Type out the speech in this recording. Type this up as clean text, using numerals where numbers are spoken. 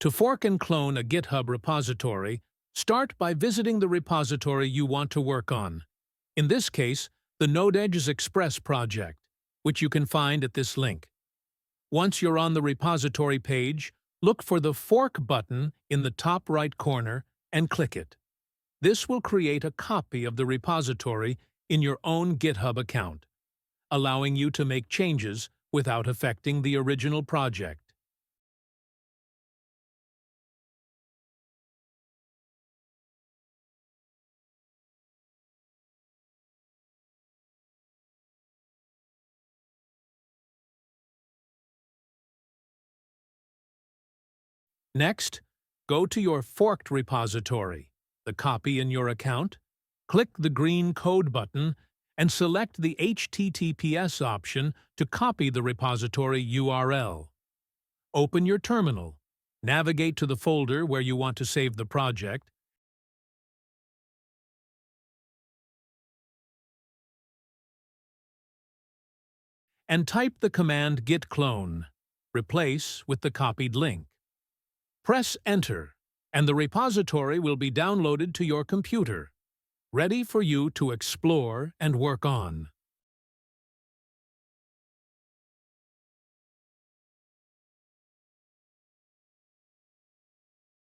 To fork and clone a GitHub repository, start by visiting the repository you want to work on. In this case, the Node.js Express project, which you can find at this link. Once you're on the repository page, look for the Fork button in the top right corner and click it. This will create a copy of the repository in your own GitHub account, allowing you to make changes without affecting the original project. Next, go to your forked repository, the copy in your account, click the green Code button, and select the HTTPS option to copy the repository URL. Open your terminal, navigate to the folder where you want to save the project, and type the command git clone, replace with the copied link. Press Enter, and the repository will be downloaded to your computer, ready for you to explore and work on.